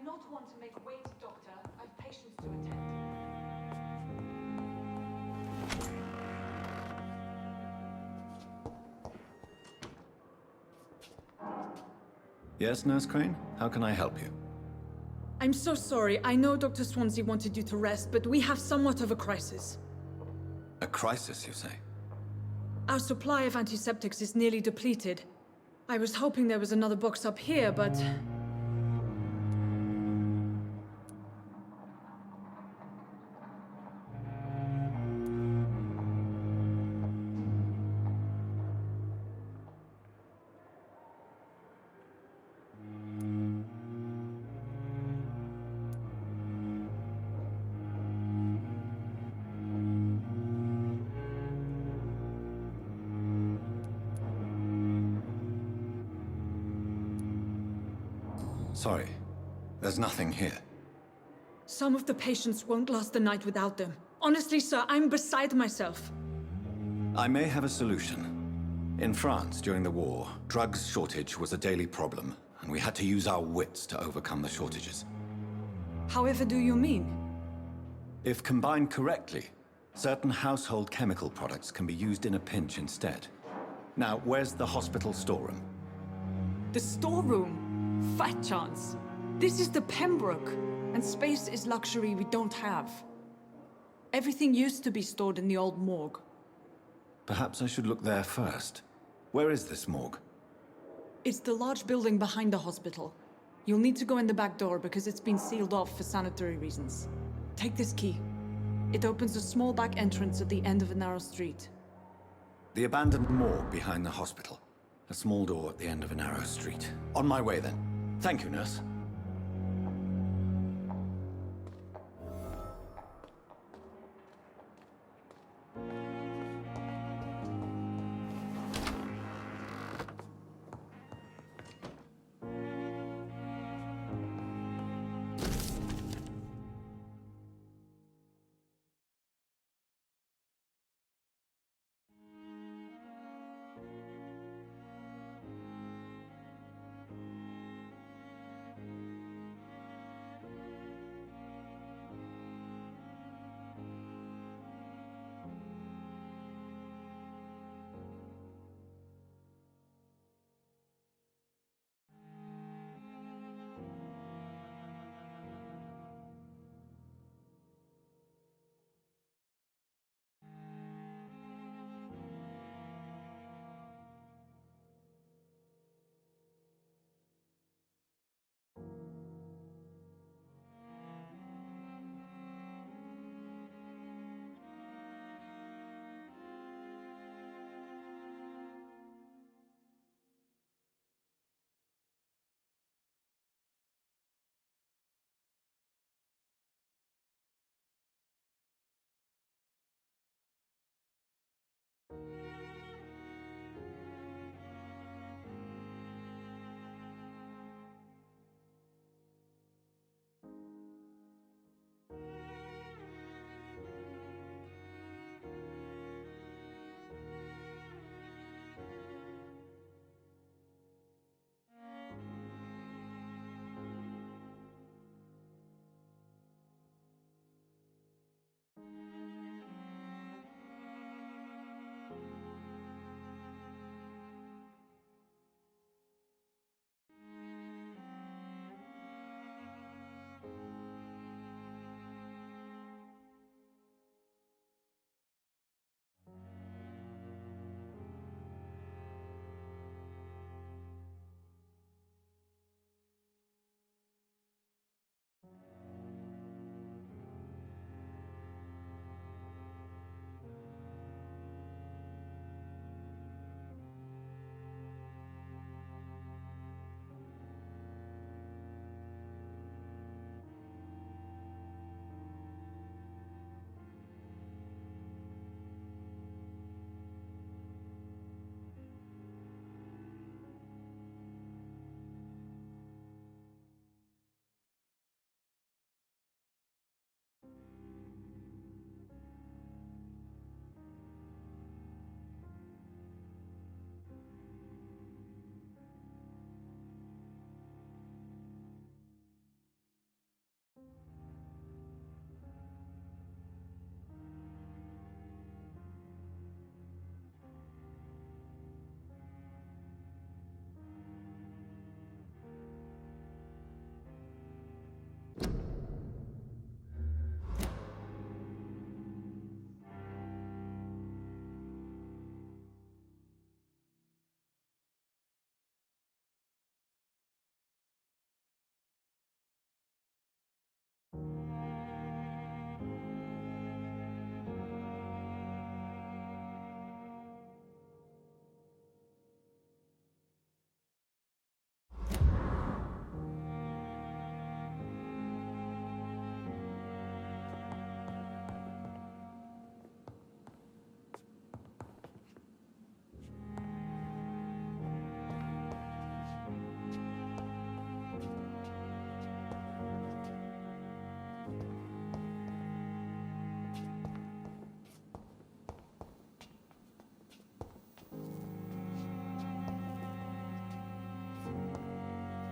not one to make wait, Doctor. I've patients to attend. Yes, Nurse Crane? How can I help you? I'm so sorry. I know Dr. Swansea wanted you to rest, but we have somewhat of a crisis. A crisis, you say? Our supply of antiseptics is nearly depleted. I was hoping there was another box up here, but... Sorry. There's nothing here. Some of the patients won't last the night without them. Honestly, sir, I'm beside myself. I may have a solution. In France, during the war, drugs shortage was a daily problem, and we had to use our wits to overcome the shortages. However do you mean? If combined correctly, certain household chemical products can be used in a pinch instead. Now, where's the hospital storeroom? The storeroom? Fat chance. This is the Pembroke, and space is luxury we don't have. Everything used to be stored in the old morgue. Perhaps I should look there first. Where is this morgue? It's the large building behind the hospital. You'll need to go in the back door because it's been sealed off for sanitary reasons. Take this key. It opens a small back entrance at the end of a narrow street. The abandoned morgue behind the hospital. A small door at the end of a narrow street. On my way, then. Thank you, nurse.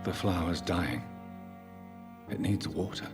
The flower's dying. It needs water.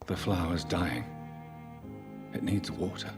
The flower's dying. It needs water.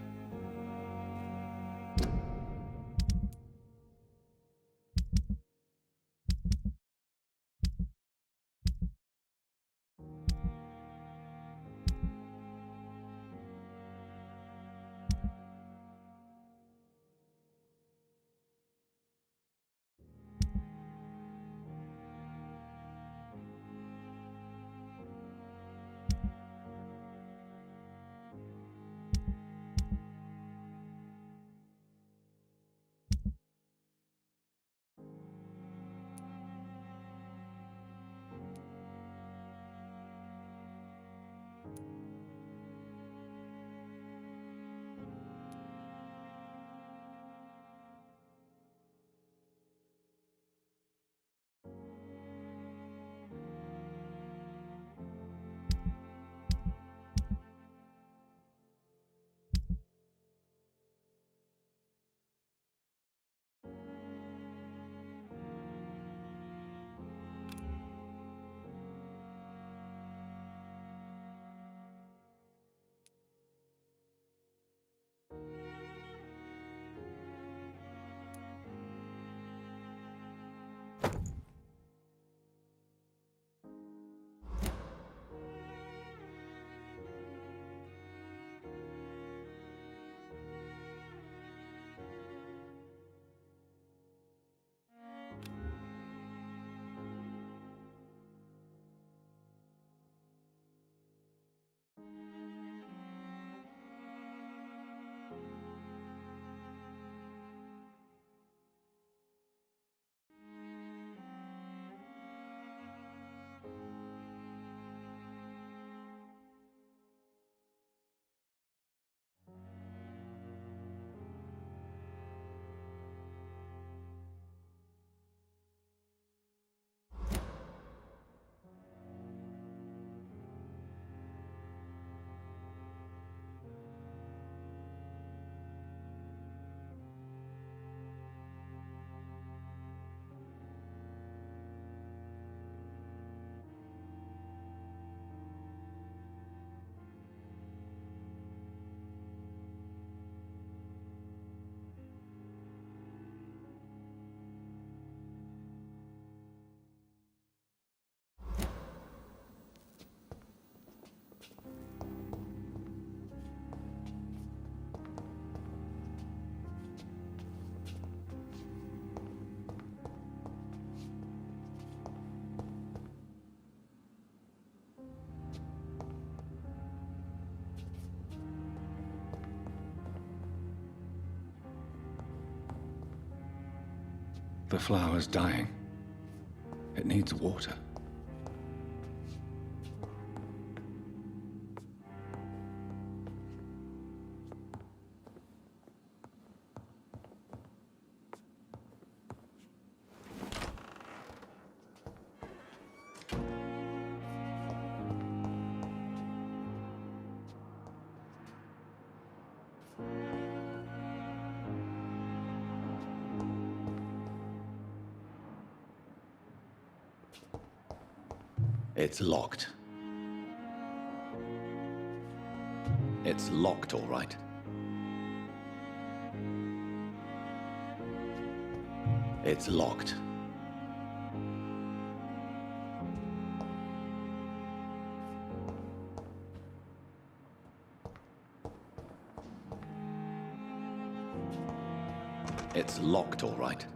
The flower's dying. It needs water. It's locked. It's locked, all right. It's locked. It's locked, all right.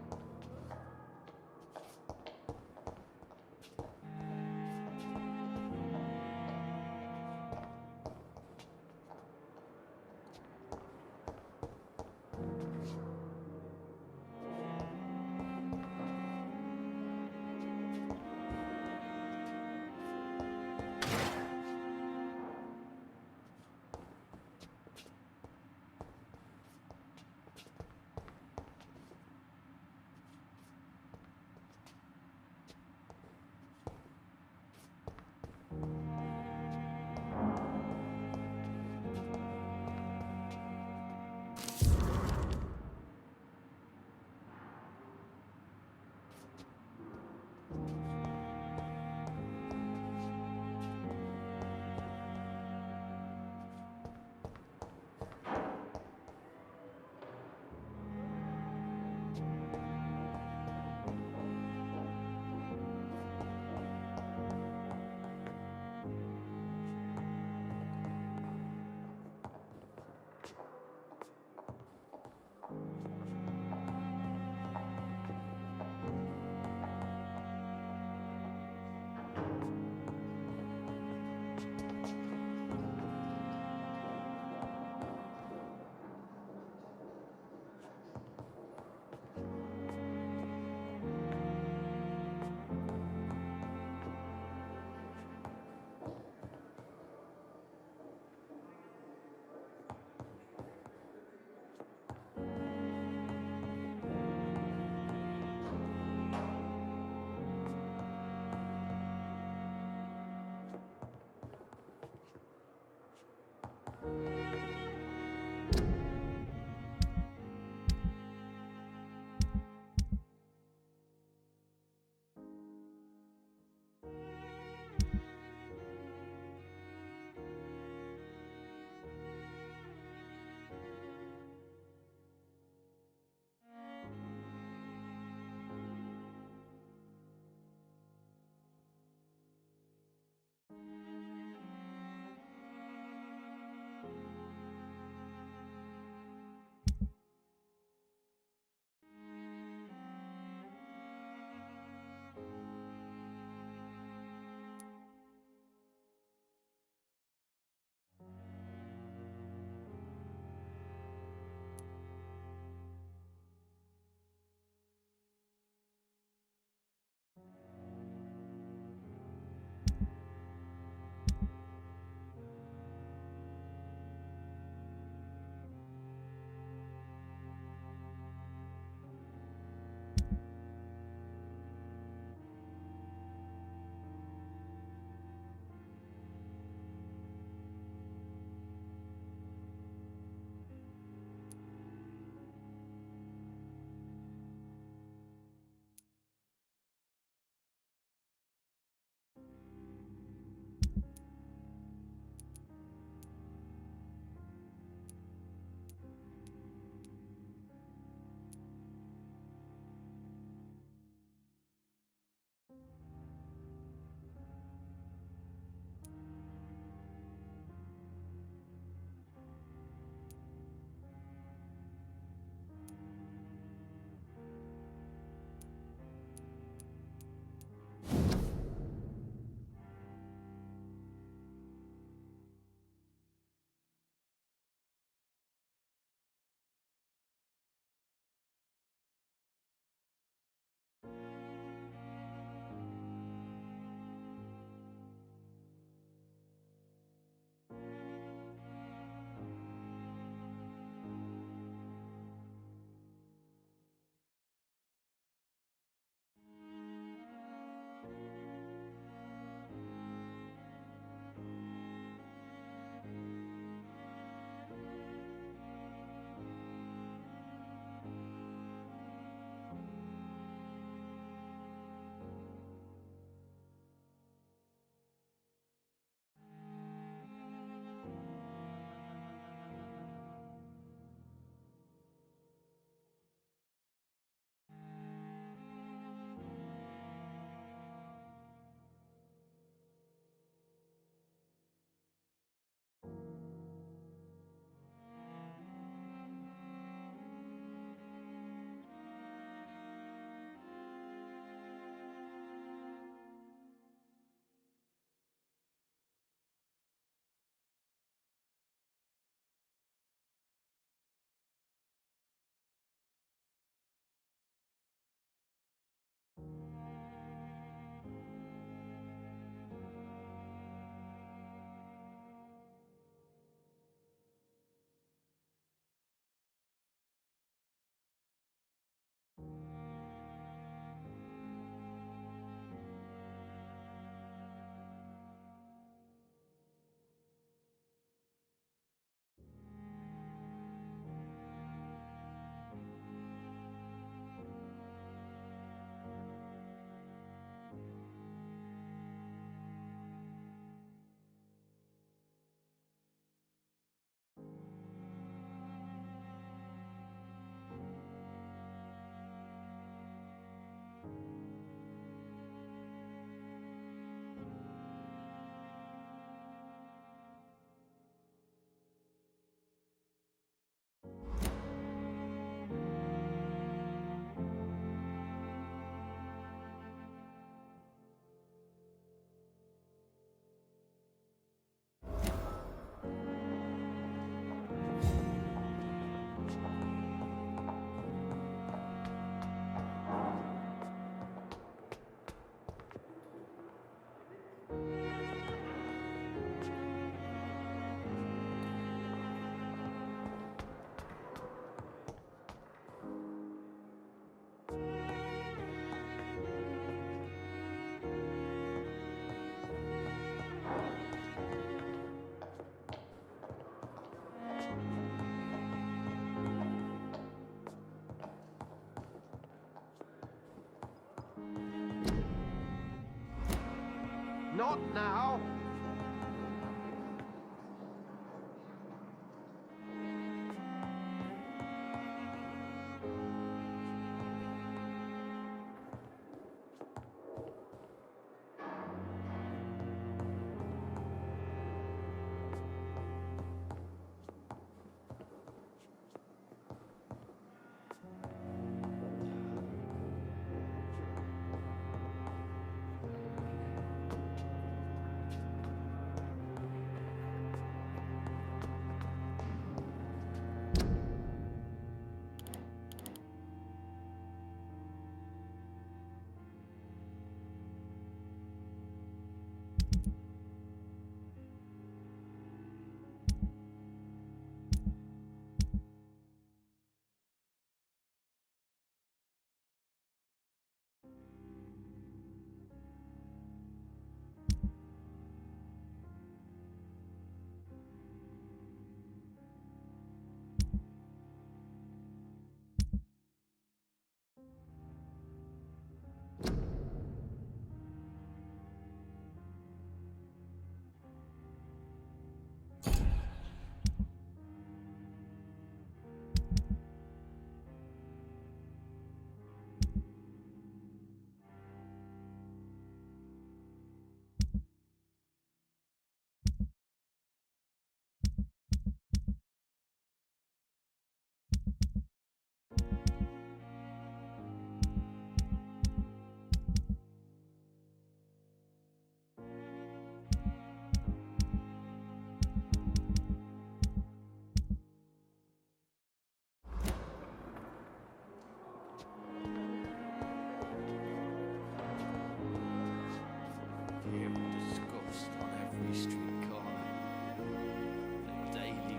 Not now.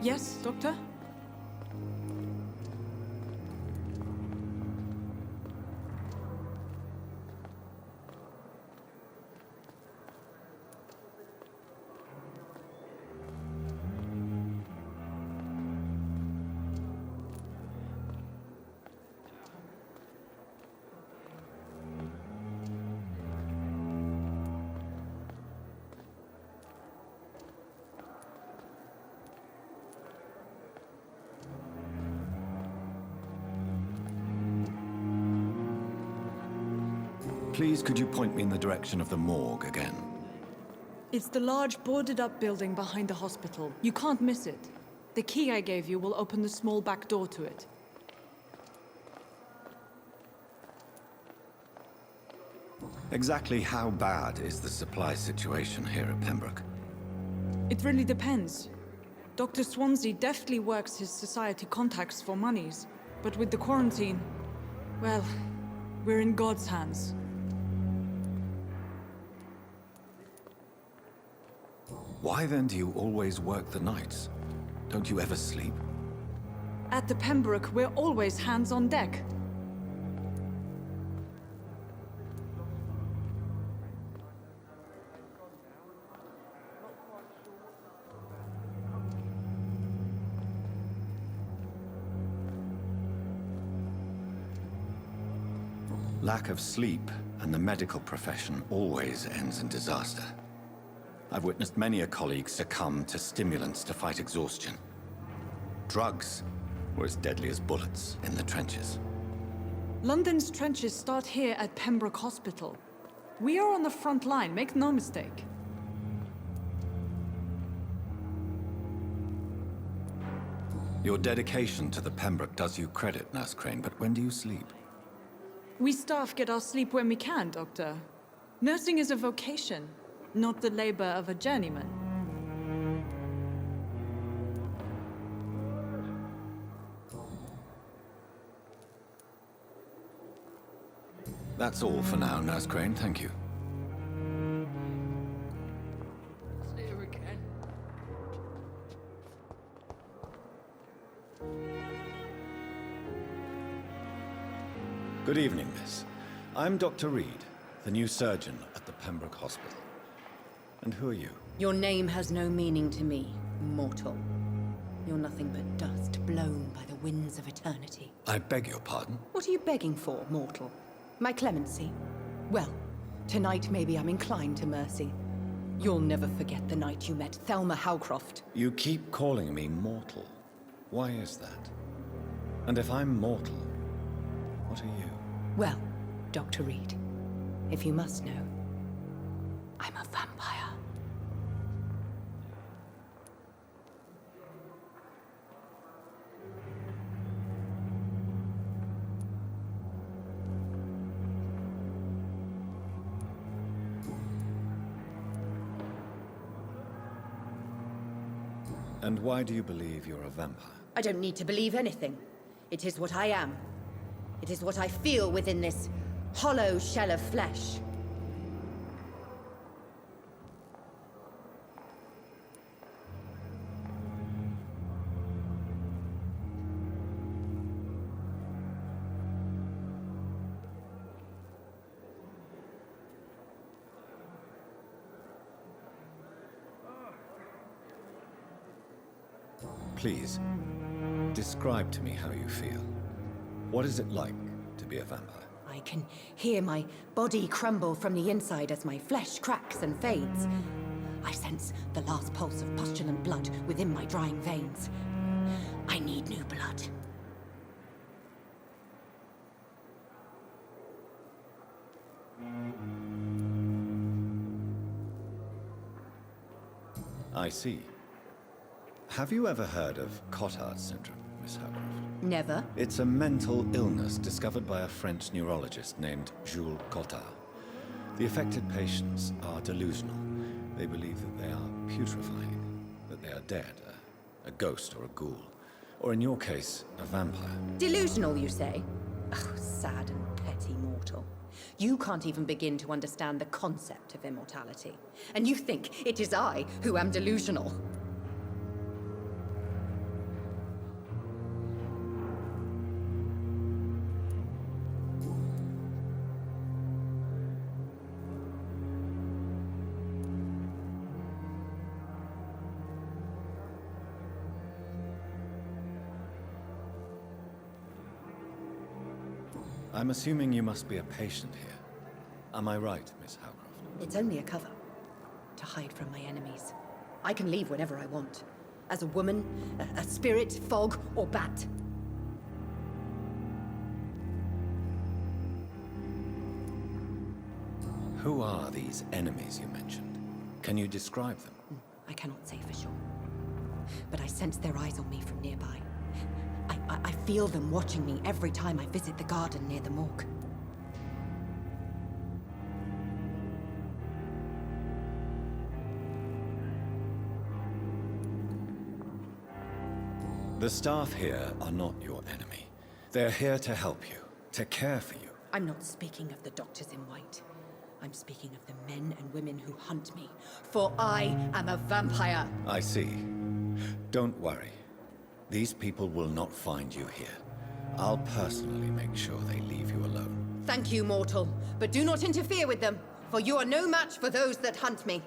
Yes, Doctor? Please, could you point me in the direction of the morgue again? It's the large boarded-up building behind the hospital. You can't miss it. The key I gave you will open the small back door to it. Exactly how bad is the supply situation here at Pembroke? It really depends. Dr. Swansea deftly works his society contacts for monies, but with the quarantine, well, we're in God's hands. Why then do you always work the nights? Don't you ever sleep? At the Pembroke, we're always hands on deck. Lack of sleep and the medical profession always ends in disaster. I've witnessed many a colleague succumb to stimulants to fight exhaustion. Drugs were as deadly as bullets in the trenches. London's trenches start here at Pembroke Hospital. We are on the front line, make no mistake. Your dedication to the Pembroke does you credit, Nurse Crane, but when do you sleep? We staff get our sleep when we can, Doctor. Nursing is a vocation, not the labor of a journeyman. That's all for now, Nurse Crane, thank you. See her again. Good evening, miss. I'm Dr. Reed, the new surgeon at the Pembroke Hospital. And who are you? Your name has no meaning to me, mortal. You're nothing but dust blown by the winds of eternity. I beg your pardon? What are you begging for, mortal? My clemency? Well, tonight maybe I'm inclined to mercy. You'll never forget the night you met Thelma Howcroft. You keep calling me mortal. Why is that? And if I'm mortal, what are you? Well, Dr. Reed, if you must know, I'm a vampire. And why do you believe you're a vampire? I don't need to believe anything. It is what I am. It is what I feel within this hollow shell of flesh. Please, describe to me how you feel. What is it like to be a vampire? I can hear my body crumble from the inside as my flesh cracks and fades. I sense the last pulse of pustulant blood within my drying veins. I need new blood. I see. Have you ever heard of Cotard syndrome, Miss Howcroft? Never. It's a mental illness discovered by a French neurologist named Jules Cotard. The affected patients are delusional. They believe that they are putrefying, that they are dead, a ghost or a ghoul. Or in your case, a vampire. Delusional, you say? Oh, sad and petty mortal. You can't even begin to understand the concept of immortality. And you think it is I who am delusional. I'm assuming you must be a patient here. Am I right, Miss Howcroft? It's only a cover. To hide from my enemies. I can leave whenever I want. As a woman, a spirit, fog, or bat. Who are these enemies you mentioned? Can you describe them? I cannot say for sure. But I sense their eyes on me from nearby. I feel them watching me every time I visit the garden near the morgue. The staff here are not your enemy. They're here to help you, to care for you. I'm not speaking of the doctors in white. I'm speaking of the men and women who hunt me. For I am a vampire. I see. Don't worry. These people will not find you here. I'll personally make sure they leave you alone. Thank you, mortal. But do not interfere with them, for you are no match for those that hunt me.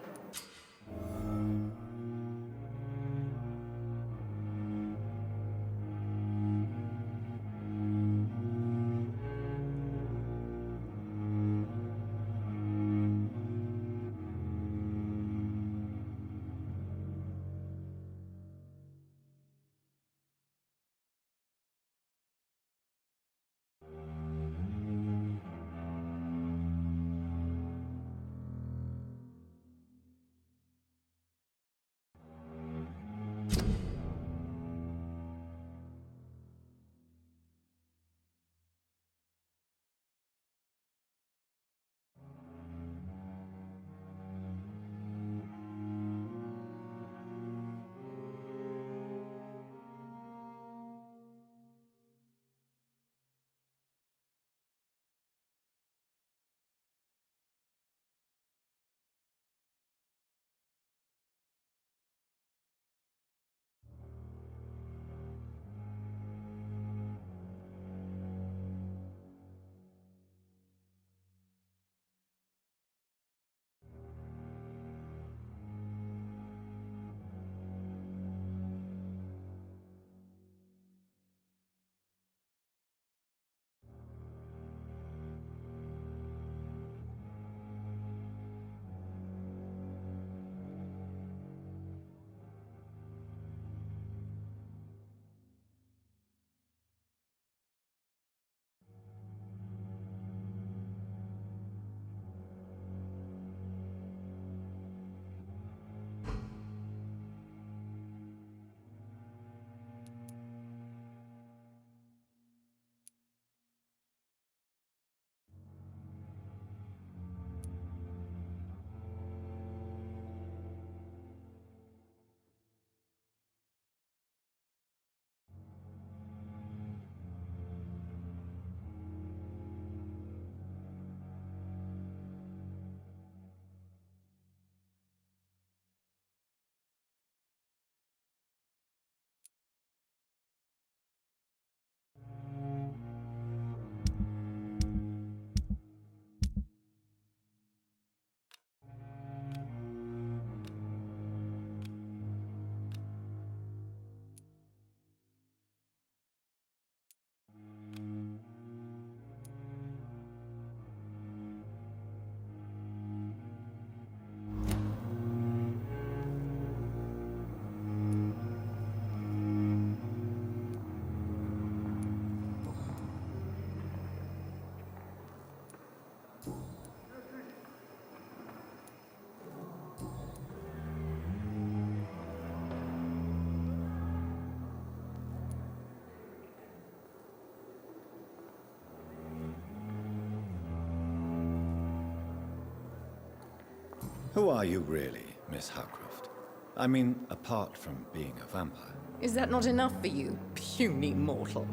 Who are you really, Miss Howcroft? I mean, apart from being a vampire. Is that not enough for you, puny mortal?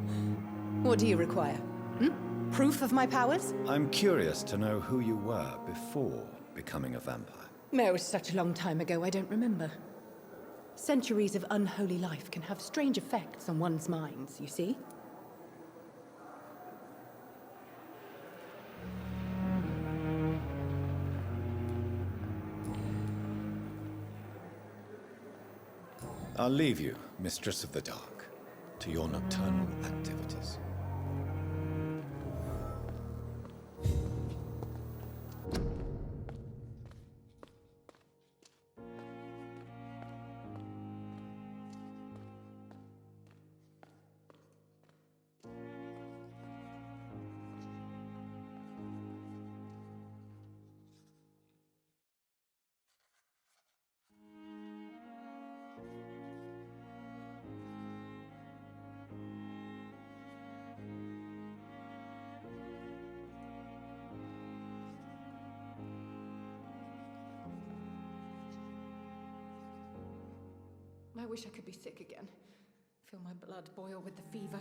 What do you require? Proof of my powers? I'm curious to know who you were before becoming a vampire. It was such a long time ago, I don't remember. Centuries of unholy life can have strange effects on one's minds, you see? I'll leave you, Mistress of the Dark, to your nocturnal activities. I wish I could be sick again. Feel my blood boil with the fever.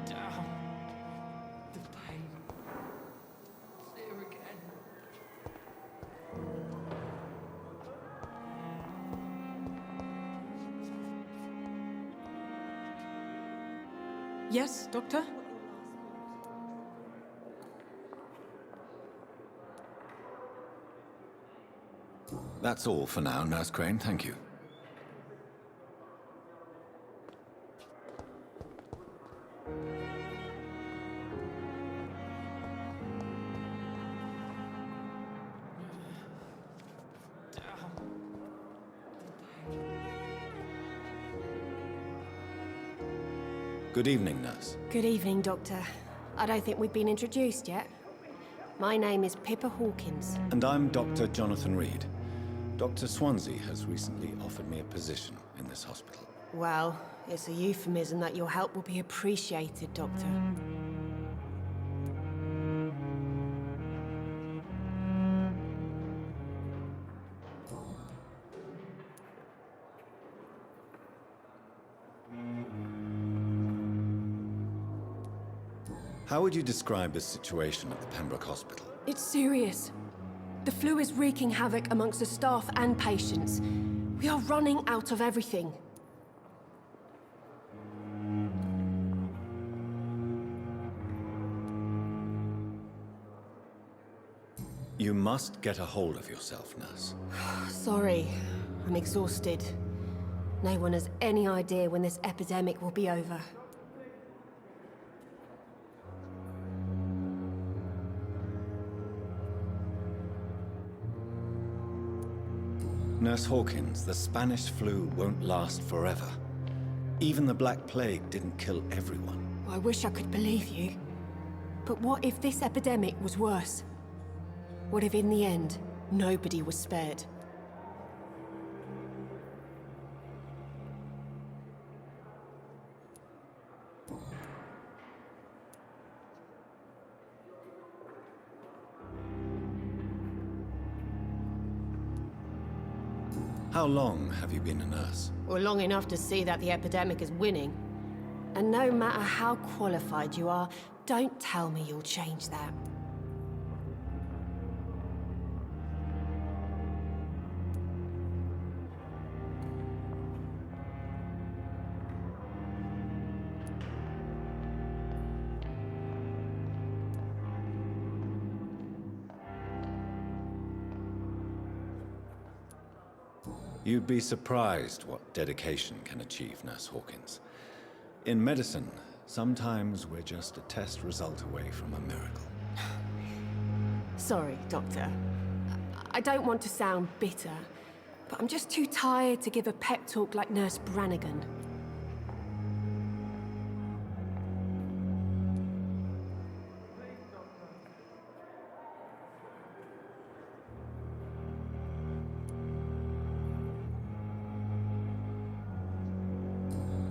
Damn. The pain. It's here again. Yes, Doctor? That's all for now, Nurse Crane, thank you. Good evening, Nurse. Good evening, Doctor. I don't think we've been introduced yet. My name is Pippa Hawkins. And I'm Dr. Jonathan Reed. Dr. Swansea has recently offered me a position in this hospital. Well, it's a euphemism that your help will be appreciated, Doctor. How would you describe the situation at the Pembroke Hospital? It's serious. The flu is wreaking havoc amongst the staff and patients. We are running out of everything. You must get a hold of yourself, Nurse. Sorry, I'm exhausted. No one has any idea when this epidemic will be over. Nurse Hawkins, the Spanish flu won't last forever. Even the Black Plague didn't kill everyone. I wish I could believe you. But what if this epidemic was worse? What if in the end, nobody was spared? How long have you been a nurse? Well, long enough to see that the epidemic is winning. And no matter how qualified you are, don't tell me you'll change that. You'd be surprised what dedication can achieve, Nurse Hawkins. In medicine, sometimes we're just a test result away from a miracle. Sorry, Doctor. I don't want to sound bitter, but I'm just too tired to give a pep talk like Nurse Brannigan.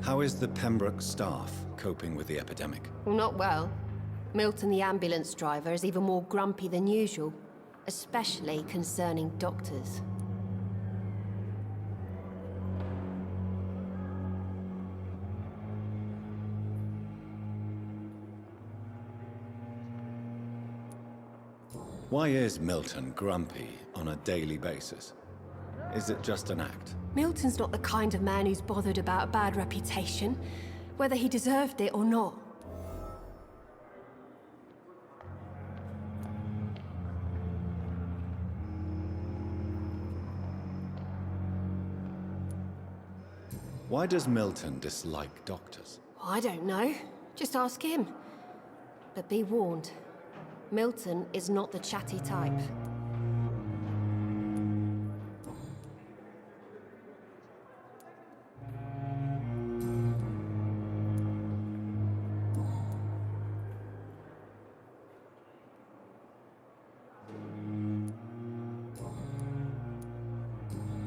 How is the Pembroke staff coping with the epidemic? Well, not well. Milton, the ambulance driver, is even more grumpy than usual, especially concerning doctors. Why is Milton grumpy on a daily basis? Is it just an act? Milton's not the kind of man who's bothered about a bad reputation, whether he deserved it or not. Why does Milton dislike doctors? I don't know. Just ask him. But be warned, Milton is not the chatty type.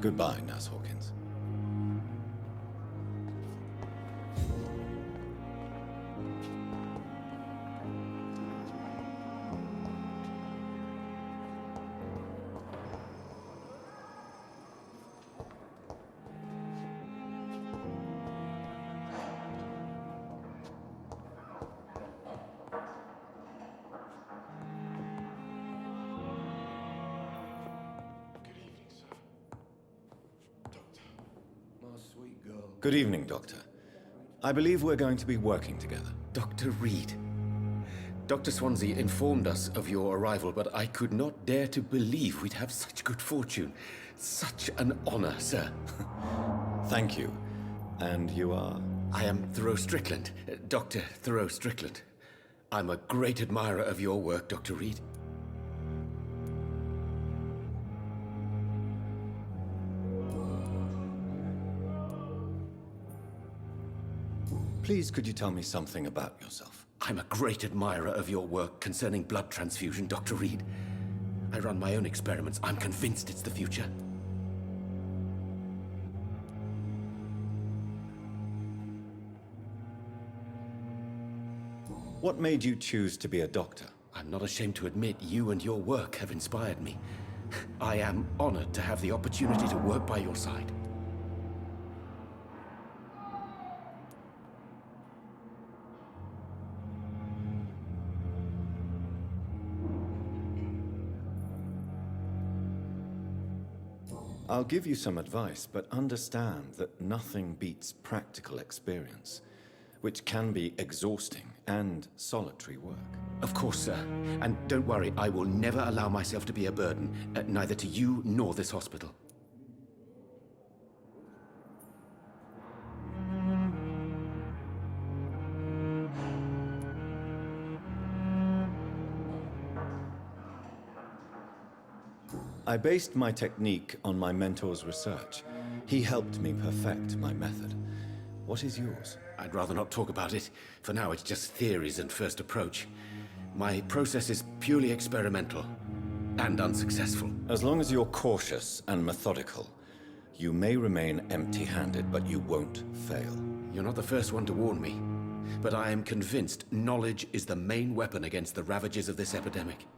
Goodbye, Nurse Hawkins. Good evening, Doctor. I believe we're going to be working together. Dr. Reed. Dr. Swansea informed us of your arrival, but I could not dare to believe we'd have such good fortune. Such an honor, sir. Thank you. And you are? I am Thoreau Strickland, Dr. Thoreau Strickland. I'm a great admirer of your work, Dr. Reed. Please, could you tell me something about yourself? I'm a great admirer of your work concerning blood transfusion, Dr. Reed. I run my own experiments. I'm convinced it's the future. What made you choose to be a doctor? I'm not ashamed to admit you and your work have inspired me. I am honored to have the opportunity to work by your side. I'll give you some advice, but understand that nothing beats practical experience, which can be exhausting and solitary work. Of course, sir. And don't worry, I will never allow myself to be a burden, neither to you nor this hospital. I based my technique on my mentor's research. He helped me perfect my method. What is yours? I'd rather not talk about it. For now, it's just theories and first approach. My process is purely experimental and unsuccessful. As long as you're cautious and methodical, you may remain empty-handed, but you won't fail. You're not the first one to warn me, but I am convinced knowledge is the main weapon against the ravages of this epidemic.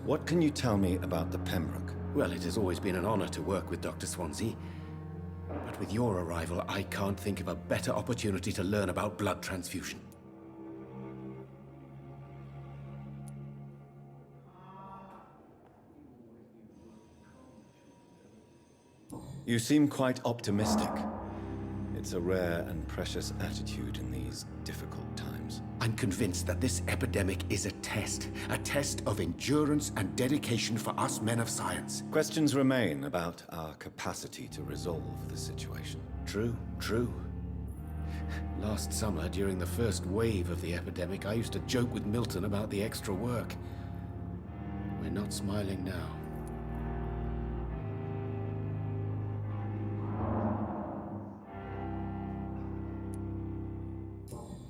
What can you tell me about the Pembroke? Well, it has always been an honor to work with Dr. Swansea. But with your arrival, I can't think of a better opportunity to learn about blood transfusion. You seem quite optimistic. It's a rare and precious attitude in these difficult times. I'm convinced that this epidemic is a test of endurance and dedication for us men of science. Questions remain about our capacity to resolve the situation. True, true. Last summer, during the first wave of the epidemic, I used to joke with Milton about the extra work. We're not smiling now.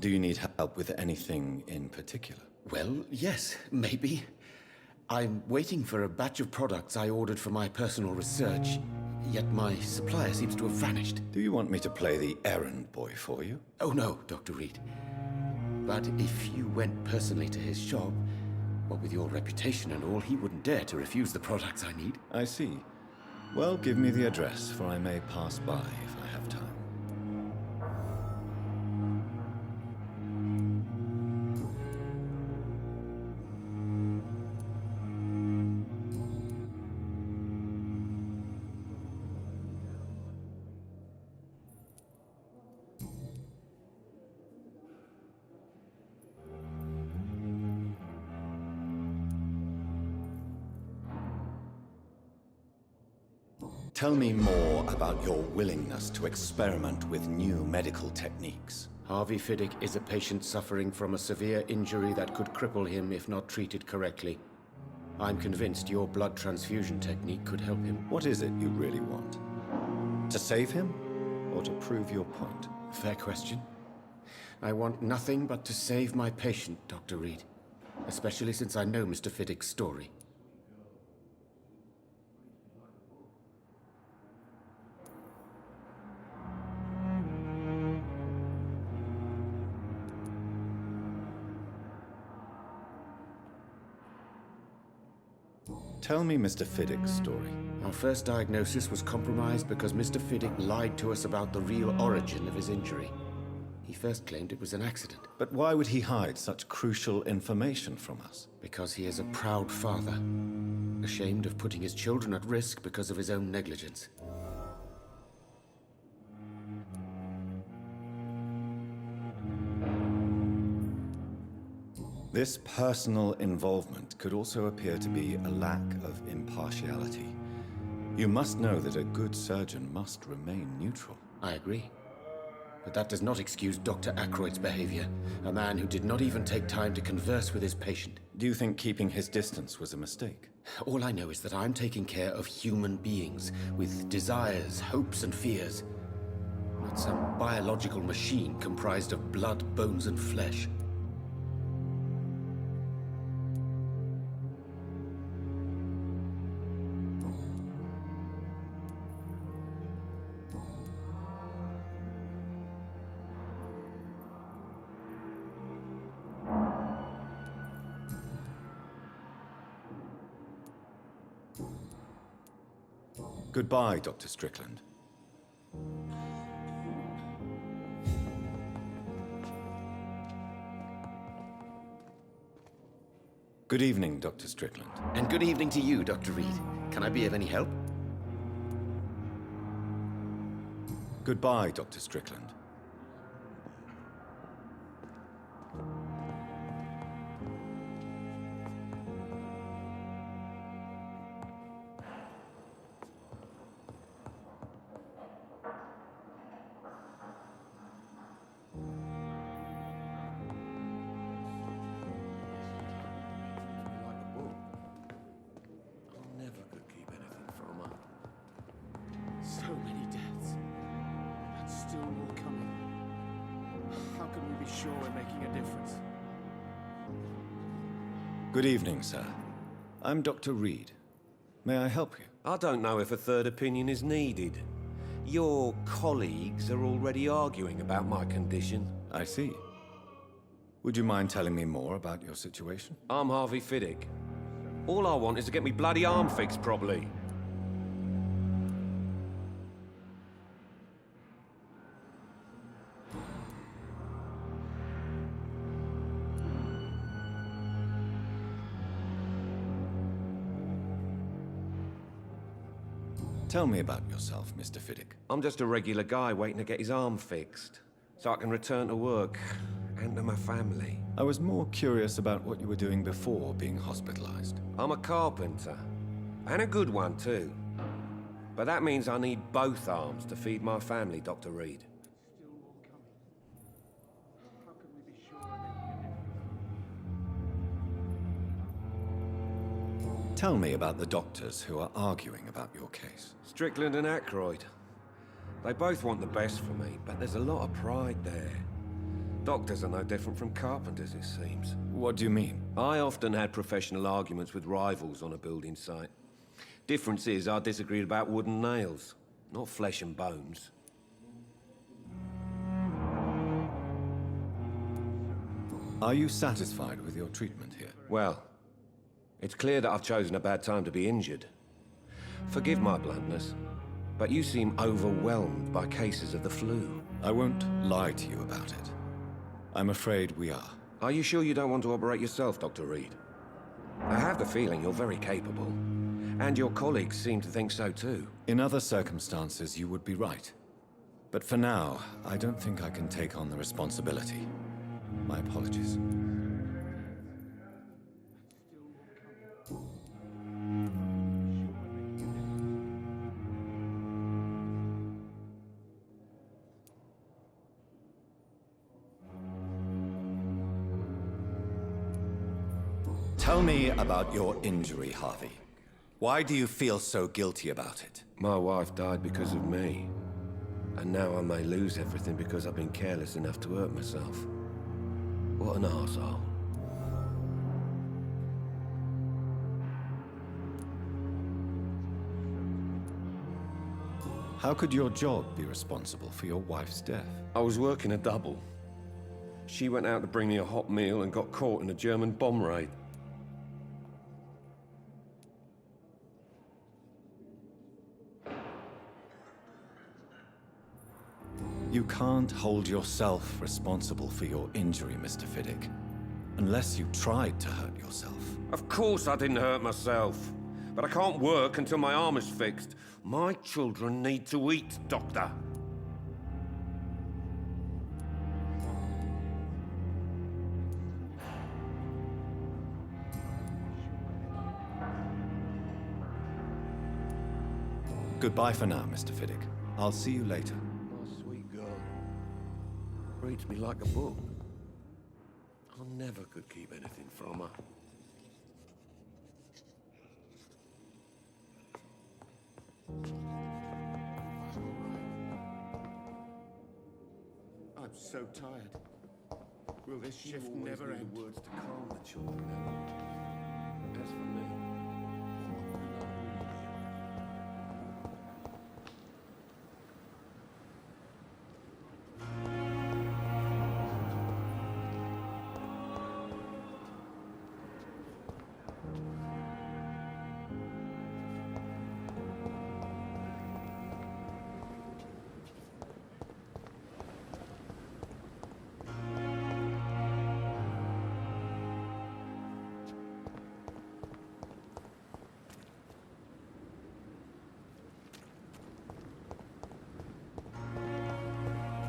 Do you need help with anything in particular? Well, yes, maybe. I'm waiting for a batch of products I ordered for my personal research, yet my supplier seems to have vanished. Do you want me to play the errand boy for you? Oh no, Dr. Reed. But if you went personally to his shop, what with your reputation and all, he wouldn't dare to refuse the products I need. I see. Well, give me the address, for I may pass by if I have time. Tell me more about your willingness to experiment with new medical techniques. Harvey Fiddick is a patient suffering from a severe injury that could cripple him if not treated correctly. I'm convinced your blood transfusion technique could help him. What is it you really want? To save him, or to prove your point? Fair question. I want nothing but to save my patient, Dr. Reed. Especially since I know Mr. Fiddick's story. Tell me Mr. Fiddick's story. Our first diagnosis was compromised because Mr. Fiddick lied to us about the real origin of his injury. He first claimed it was an accident. But why would he hide such crucial information from us? Because he is a proud father, ashamed of putting his children at risk because of his own negligence. This personal involvement could also appear to be a lack of impartiality. You must know that a good surgeon must remain neutral. I agree. But that does not excuse Dr. Aykroyd's behavior, a man who did not even take time to converse with his patient. Do you think keeping his distance was a mistake? All I know is that I'm taking care of human beings with desires, hopes, and fears. Not some biological machine comprised of blood, bones, and flesh. Goodbye, Dr. Strickland. Good evening, Dr. Strickland. And good evening to you, Dr. Reed. Can I be of any help? Goodbye, Dr. Strickland. So many deaths. And still more coming. How can we be sure we're making a difference? Good evening, sir. I'm Dr. Reed. May I help you? I don't know if a third opinion is needed. Your colleagues are already arguing about my condition. I see. Would you mind telling me more about your situation? I'm Harvey Fiddick. All I want is to get me bloody arm fixed properly. Tell me about yourself, Mr. Fiddick. I'm just a regular guy waiting to get his arm fixed, so I can return to work and to my family. I was more curious about what you were doing before being hospitalized. I'm a carpenter, and a good one too. But that means I need both arms to feed my family, Dr. Reed. Tell me about the doctors who are arguing about your case. Strickland and Aykroyd. They both want the best for me, but there's a lot of pride there. Doctors are no different from carpenters, it seems. What do you mean? I often had professional arguments with rivals on a building site. Difference is, I disagreed about wooden nails, not flesh and bones. Are you satisfied with your treatment here? Well, it's clear that I've chosen a bad time to be injured. Forgive my bluntness, but you seem overwhelmed by cases of the flu. I won't lie to you about it. I'm afraid we are. Are you sure you don't want to operate yourself, Dr. Reed? I have the feeling you're very capable, and your colleagues seem to think so too. In other circumstances, you would be right. But for now, I don't think I can take on the responsibility. My apologies. Tell me about your injury, Harvey. Why do you feel so guilty about it? My wife died because of me. And now I may lose everything because I've been careless enough to hurt myself. What an arsehole. How could your job be responsible for your wife's death? I was working a double. She went out to bring me a hot meal and got caught in a German bomb raid. You can't hold yourself responsible for your injury, Mr. Fiddick. Unless you tried to hurt yourself. Of course I didn't hurt myself. But I can't work until my arm is fixed. My children need to eat, Doctor. Goodbye for now, Mr. Fiddick. I'll see you later. My sweet girl. Reads me like a book. I never could keep anything from her. I'm so tired. Will this shift never end? Words to calm the children. As for me,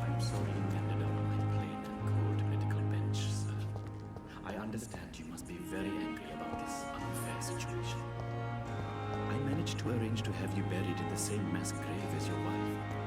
I'm sorry you ended up on my plain and cold medical bench, sir. I understand you must be very angry about this unfair situation. I managed to arrange to have you buried in the same mass grave as your wife.